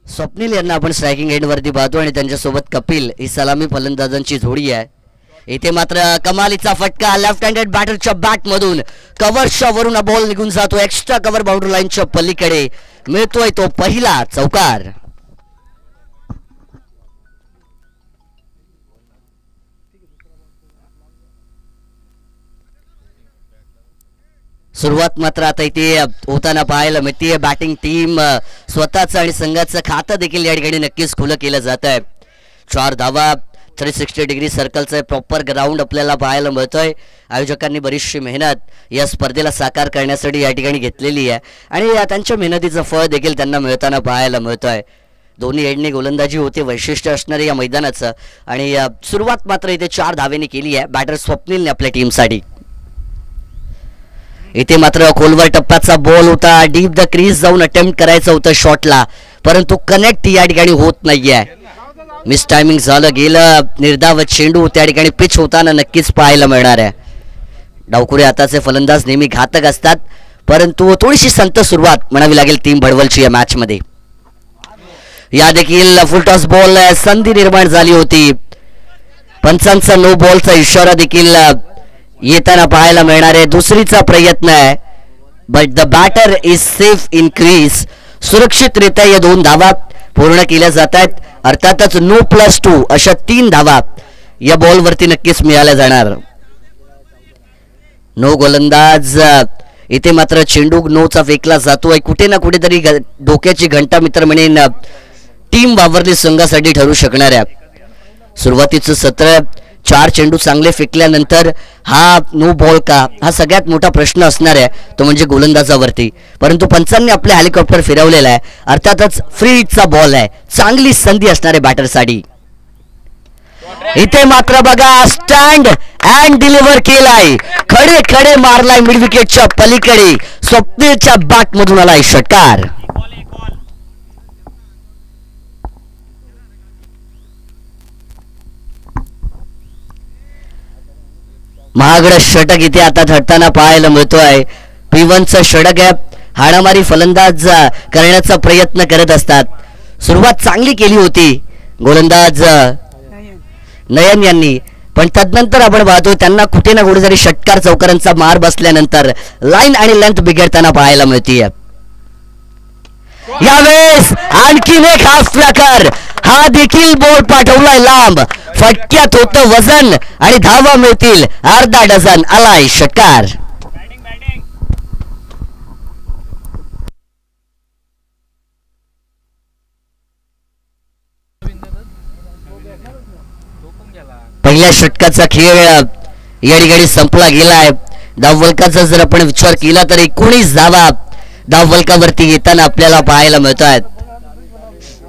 स्वप्नील यांना आपण striking and वरती पाहतो आणि त्यांच्यासोबत कपिल ही सलामी फलंदाजांची जोडी आहे. इथे मात्र कमालीचा फटका लेफ्ट हँडेड बॅटरच्या बॅट मधून कव्हरच्या वरून हा बॉल निघून जातो. एक्स्ट्रा कव्हर बाउंड्री लाईनच्या पलीकडे मिळतोय तो पहिला चौकार. सुरुवात मात्र आता इथे होताना पाहायला मिळते. बॅटिंग टीम स्वतःचं आणि संघाचं खातं देखील या ठिकाणी नक्कीच खुलं केलं जात आहे. 4 धावा 360 डिग्री सर्कलचं प्रॉपर ग्राउंड आपल्याला पाहायला मिळतोय. आयोजकांनी बरीचशी मेहनत या स्पर्धेला साकार करण्यासाठी या ठिकाणी घेतलेली आहे आणि त्यांच्या मेहनतीचं फळ देखील त्यांना मिळताना पाहायला मिळतोय. दोन्ही एंडने गोलंदाजी होते वैशिष्ट्य असणारे या मैदानाचं आणि सुरुवात मात्र इथे 4 धावेने केली आहे बॅटर स्वप्नीलने आपल्या टीमसाठी. इथे मात्र खोलवर टप्प्याचा बॉल होता. डीप द क्रीज जाऊन अटेम्प्ट करायचं होतं शॉटला, परंतु कनेक्ट या ठिकाणी होत नाहीये. मिस टायमिंग झालं गेलं. निर्धाव चेंडू त्या ठिकाणी पिच होताना नक्कीच पाहायला मिळणार आहे. डावखुरे हाताचे फलंदाज नेहमी घातक असतात, परंतु थोडीशी संत सुरुवात म्हणावी लागेल टीम भडवलची या मॅच मध्ये. या देखील फुलटॉस बॉल संधी निर्माण झाली होती. पंचांचा नो बॉलचा इशारा देखील येताना पाहायला मिळणार आहे. दुसरीचा प्रयत्न आहे but the batter is safe in crease. सुरक्षितरित्या या 2 धावा पूर्ण केल्या जात आहेत. अर्थातच नो +2 अशा 3 धावा या बॉल वरती नक्कीच मिळाल्या जाणार. नो गोलंदाज. इथे मात्र चेंडू नोचा फेकला जातोय. कुठे ना कुठेतरी डोक्याची घंटा मित्र म्हणेन टीम वावरली संघासाठी ठरू शकणार आहे. सुरुवातीचं सत्र 4 चेंडू चांगले फेकल्यानंतर हा नो बॉल का, हा सगळ्यात मोठा प्रश्न असणार आहे तो म्हणजे गोलंदाजावरती. परंतु पंचांनी आपले हेलिकॉप्टर फिरवलेला आहे. अर्थातच फ्री हिटचा बॉल आहे. चांगली संधी असणार आहे बॅटरसाठी. इथे मात्र बघा स्टँड अँड डिलिव्हर केलाय. खडे खडे मारलाय मिड विकेटच्या पलीकडे. स्वप्नीलच्या बॅट मधून आलाय षटकार. महागड षटक इथे आता धडताना पाहायला मिळतोय. P1चं षटक आहे. हाणामारी फलंदाज करण्याचा प्रयत्न करत असतात. सुरुवात चांगली केली होती गोलंदाज नयन यांनी, पण तदनंतर आपण पाहतो त्यांना कुठे ना कुठे जरी षटकार चौकारांचा मार बसल्यानंतर लाईन आणि लेंथ बिघडताना पाहायला मिळतीये. यावेळेस आणखीन एक हाफ फ्लॅकर. हा देखील बॉल पाठवलाय लांब. फटक्यात होतं वजन आणि धावा मिळतील अर्धा डझन. आलाय षटकार. पहिल्या षटकाचा खेळ या ठिकाणी संपला गेलाय. धावफलकाचा जर आपण विचार केला तर 19 धावा धावफलकावरती येताना आपल्याला पाहायला मिळत आहेत.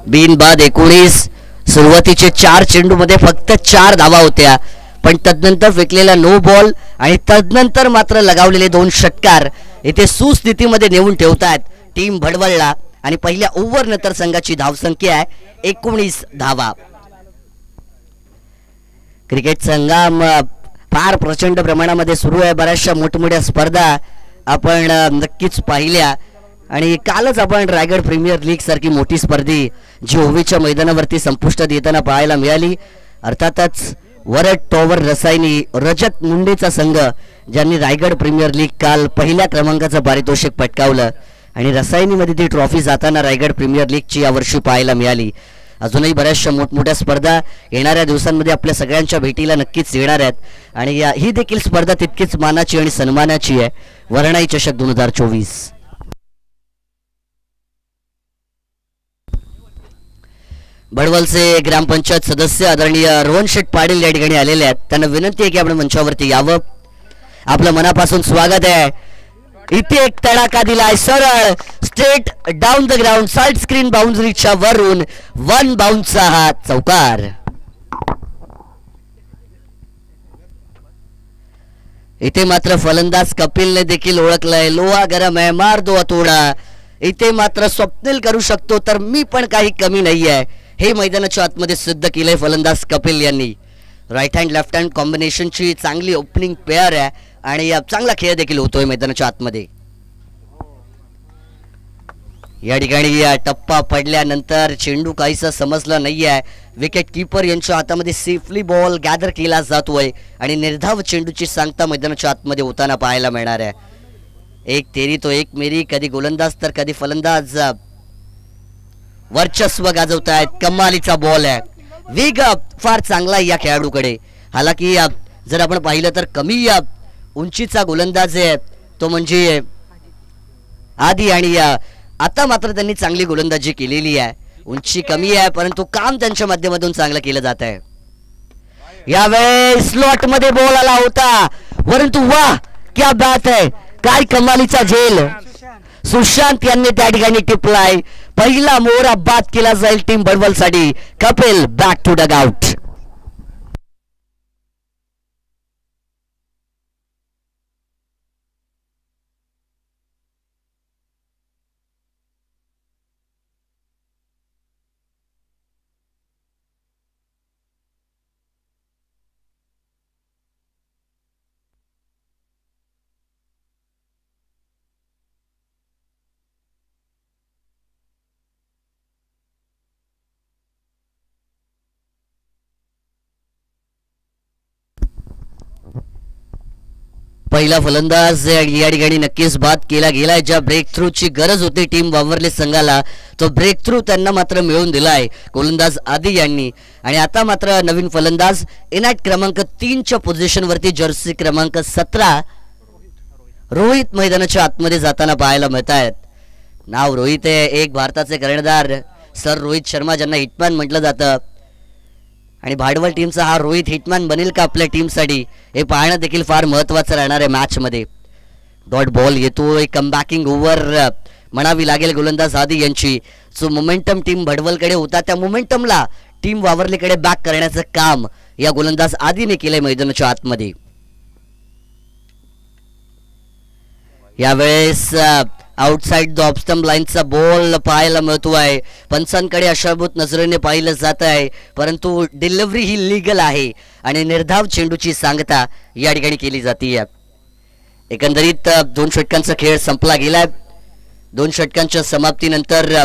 बिनबाद 19. सुरुवातीचे 4 चेंडू मध्ये फक्त 4 धावा होत्या, पण तदनंतर फेकलेला नो बॉल आणि तदनंतर मात्र लगावलेले 2 षटकार इथे सुस्थितीमध्ये नेऊन ठेवतात टीम भडवलला. आणि पहिल्या ओव्हर नंतर संघाची धावसंख्या आहे 19 धावा. क्रिकेट संघाम फार प्रचंड प्रमाणामध्ये सुरू आहे. बऱ्याचशा मोठमोठ्या स्पर्धा आपण नक्कीच पाहिल्या आणि कालच आपण रायगड प्रीमियर लीग सारखी मोठी स्पर्धी जी ओव्हीच्या मैदानावरती संपुष्टात येताना पाहायला मिळाली. अर्थातच वरद टॉवर रसायनी रजत मुंडेचा संघ ज्यांनी रायगड प्रीमियर लीग काल पहिल्या क्रमांकाचं पारितोषिक पटकावलं आणि रसायनीमध्ये ती ट्रॉफी जाताना रायगड प्रीमियर लीगची यावर्षी पाहायला मिळाली. अजूनही बऱ्याचशा मोठमोठ्या स्पर्धा येणाऱ्या दिवसांमध्ये आपल्या सगळ्यांच्या भेटीला नक्कीच येणार आहेत आणि ही देखील स्पर्धा तितकीच मानाची आणि सन्मानाची आहे. वरणाई चषक 2024. भडवलचे ग्रामपंचायत सदस्य आदरणीय रोहन शेठ पाटील या ठिकाणी आलेले आहेत. त्यांना विनंती आहे की आपण मंचावरती यावं. आपलं मनापासून स्वागत आहे. इथे एक तडाखा दिलाय सरळ straight down the ground side screen बाउंड्रीच्या वरून 1 बाउंसचा हा चौकार. इथे मात्र फलंदाज कपिलने देखील ओळखलंय लोहा गरम आहे मार दो थोडा. इथे मात्र स्वप्नील करू शकतो तर मी पण काही कमी नाही आहे हे मैदानाच्या आतमध्ये सिद्ध केलंय फलंदाज कपिल यांनी. राईट हँड लेफ्ट हँड कॉम्बिनेशनची चांगली ओपनिंग पेअर आहे आणि चांगला खेळ देखील होतोय मैदानाच्या आतमध्ये. या ठिकाणी टप्पा पडल्यानंतर चेंडू काहीसा समजला नाहीये. विकेट कीपर यांच्या हातामध्ये सेफली बॉल गॅदर केला जातोय आणि निर्धाव चेंडूची सांगता मैदानाच्या आतमध्ये होताना पाहायला मिळणार आहे. एक तेरी तो एक मेरी. कधी गोलंदाज तर कधी फलंदाज वर्चस्व गाजवत आहेत. कमालीचा बॉल आहे. वेग फार चांगला आहे या खेळाडूकडे. हालाकी जर आपण पाहिलं तर कमी उंचीचा गोलंदाज आहे तो म्हणजे आधी, आणि आता मात्र त्यांनी चांगली गोलंदाजी केलेली आहे. उंची कमी आहे परंतु काम त्यांच्या माध्यमातून चांगलं केलं जात आहे. यावेळेस स्लॉट मध्ये बॉल आला होता परंतु वाह क्या बात आहे. काय कमालीचा झेल सुशांत यांनी त्या ठिकाणी टिपलाय. पहिला मोहरा बाद केला जाईल टीम बडवल साठी. Kapil back to dugout. पहिला फलंदाज या ठिकाणी नक्कीच बाद केला गेलाय. ज्या ब्रेक थ्रूची गरज होती टीम वावरले संघाला तो ब्रेक थ्रू त्यांना मात्र मिळवून दिलाय गोलंदाज आदी यांनी. आणि आता मात्र नवीन फलंदाज इनॅट क्रमांक 3च्या पोझिशन वरती जर्सी क्रमांक 17 रोहित मैदानाच्या आतमध्ये जाताना पाहायला मिळत आहेत. नाव रोहित आहे. एक भारताचे कर्णधार सर रोहित शर्मा ज्यांना हिटमॅन म्हटलं जातं. आणि भांडवल टीमचा हा रोहित हिटमॅन बनेल का आपल्या टीमसाठी हे पाहणं देखील फार महत्त्वाचं राहणार आहे मॅच मध्ये. डॉट बॉल येतोय. कमबॅकिंग ओव्हर म्हणावी लागेल गोलंदाज आदी यांची. जो मोमेंटम टीम भडवलकडे होता त्या मोमेंटमला टीम वावरलीकडे बॅक करण्याचं काम या गोलंदाज आदीने केलंय मैदानाच्या आतमध्ये. यावेळेस आउटसाइड द ऑफ स्टंप लाईनचा बॉल पाहायला मिळतोय. पंचांकडे आशाभूत नजरेने पाहिलं जात आहे परंतु डिलिव्हरी ही लीगल आहे आणि निर्धाव चेंडूची सांगता या ठिकाणी केली जाते. एकंदरीत 2 षटकांचा खेळ संपला गेलाय. 2 षटकांच्या समाप्तीनंतर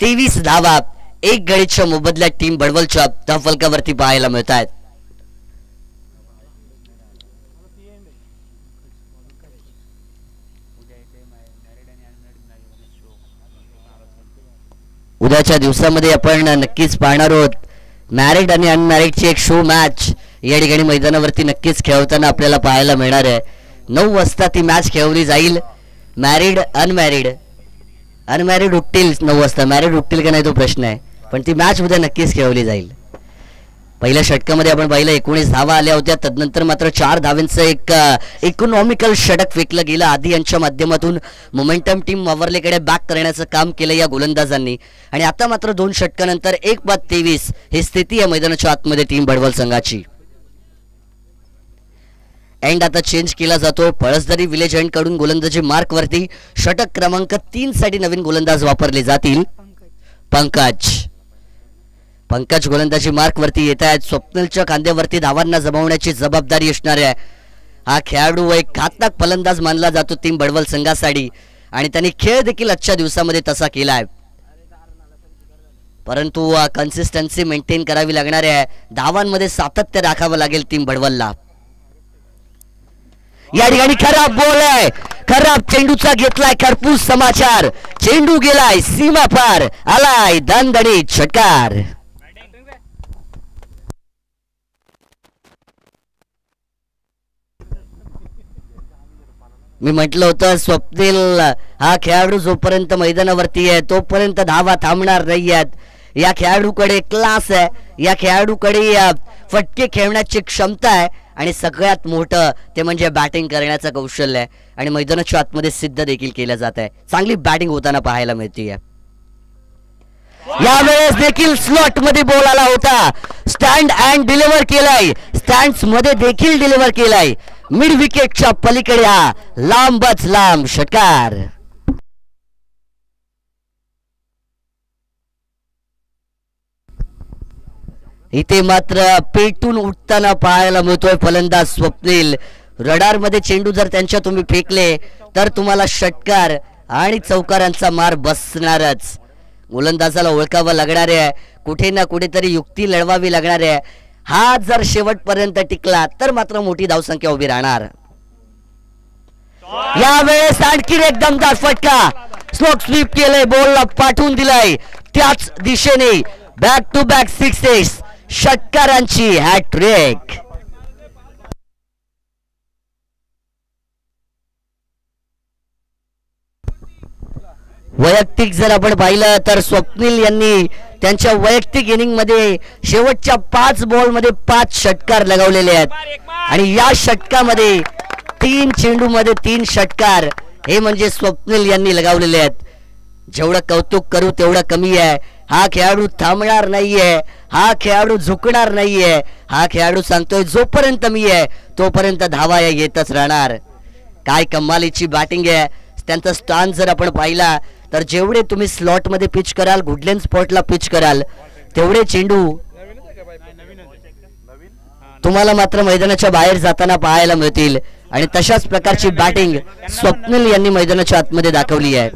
23 धावा 1 गडीच्या मोबदल्यात टीम बडवलच्या धावफलकावरती पाहायला मिळत आहेत. उद्याच्या दिवसामध्ये आपण नक्कीच पाहणार आहोत मॅरिड आणि अनमॅरिडची एक शो मॅच या ठिकाणी मैदानावरती नक्कीच खेळताना आपल्याला पाहायला मिळणार आहे. 9 वाजता ती मॅच खेळवली जाईल. मॅरिड अनमॅरिड उठतील 9 वाजता. मॅरिड उठतील का नाही तो प्रश्न आहे पण ती मॅच उद्या नक्कीच खेळवली जाईल. पहिल्या षटकामध्ये आपण पाहिलं 19 धावा आल्या होत्या. तदनंतर मात्र 4 धावांचं एक इकॉनॉमिकल षटक फेकलं गेलं आधी यांच्या माध्यमातून. मोमेंटम टीम वावरलेकडे बॅक करण्याचं काम केलं या गोलंदाजांनी. आणि आता मात्र 2 षटकानंतर 1-23 ही स्थिती या मैदानाच्या आतमध्ये टीम बडवल संघाची. एंड आता चेंज केला जातो. पळसदरी विलेज एंड कडून गोलंदाजी मार्क वरती षटक क्रमांक 3 साठी नवीन गोलंदाज वापरले जातील. पंकज गोलंदाजी मार्क वरती येत आहेत. स्वप्नीलच्या खांद्यावरती धावांना जमवण्याची जबाबदारी असणार आहे. हा खेळाडू एक घातक फलंदाज मानला जातो टीम बडवल संघासाठी आणि त्यांनी खेळ देखील आजच्या दिवसामध्ये तसा केला आहे. परंतु कन्सिस्टन्सी मेंटेन करावी लागणार आहे. धावांमध्ये सातत्य राखावं लागेल टीम बडवलला. या ठिकाणी खराब बॉल आहे. खराब चेंडूचा घेतलाय खरपूस समाचार. चेंडू गेलाय सीमा पार. आलाय दणदणीत षटकार. मी म्हटलं होतं स्वप्नील हा खेळाडू जोपर्यंत मैदानावरती आहे तोपर्यंत धावा थांबणार नाही आहेत. या खेळाडूकडे क्लास आहे. या खेळाडूकडे फटके खेळण्याची क्षमता आहे आणि सगळ्यात मोठं ते म्हणजे बॅटिंग करण्याचं कौशल्य आहे आणि मैदानाच्या आतमध्ये सिद्ध देखील केलं जात आहे. चांगली बॅटिंग होताना पाहायला मिळते. यावेळेस देखील स्लॉट मध्ये बॉल आला होता. स्टँड अँड डिलिव्हर केलाय. स्टँड्स मध्ये देखील डिलिव्हर केलाय. मिड विकेटच्या पलीकडे हा लांबच लांब षटकार. इथे मात्र पेटून उठताना पाहायला मिळतोय फलंदाज स्वप्नील. रडार मध्ये चेंडू जर त्यांच्या तुम्ही फेकले तर तुम्हाला षटकार आणि चौकारांचा मार बसणारच. गोलंदाजाला ओळखावं लागणार आहे, कुठे ना कुठेतरी युक्ती लढवावी लागणार आहे. हा जर शेवटपर्यंत टिकला तर मात्र मोठी धावसंख्या उभी राहणार. यावेळेस आणखी एक दमदार फटका, स्लोक स्वीप केलंय, बॉलला पाठवून दिलाय त्याच दिशेने. बॅक टू बॅक सिक्सेस, षटकारांची हॅट्रिक. वैयक्तिक जर आपण पाहिलं तर स्वप्नील यांनी त्यांच्या वैयक्तिक इनिंग मध्ये शेवटच्या 5 बॉल मध्ये 5 षटकार लगावलेले आहेत. आणि या षटकामध्ये 3 चेंडू मध्ये 3 षटकार, हे म्हणजे स्वप्नील यांनी लगावलेले आहेत. जेवढं कौतुक करू तेवढं कमी आहे. हा खेळाडू थांबणार नाहीये, हा खेळाडू झुकणार नाहीये. हा खेळाडू सांगतोय जोपर्यंत मी आहे तोपर्यंत धावा येतच राहणार. काय कमालीची बॅटिंग आहे. त्यांचा स्थान जर आपण पाहिला तर जेवढे तुम्ही स्लॉट मध्ये पिच कराल, गुडलेन स्पॉटला पिच कराल, तेवढे चेंडू तुम्हाला मात्र मैदानाच्या बाहेर जाताना पाहायला मिळतील. आणि तशाच प्रकारची बॅटिंग स्वप्नील यांनी मैदानाच्या आतमध्ये दाखवली आहे.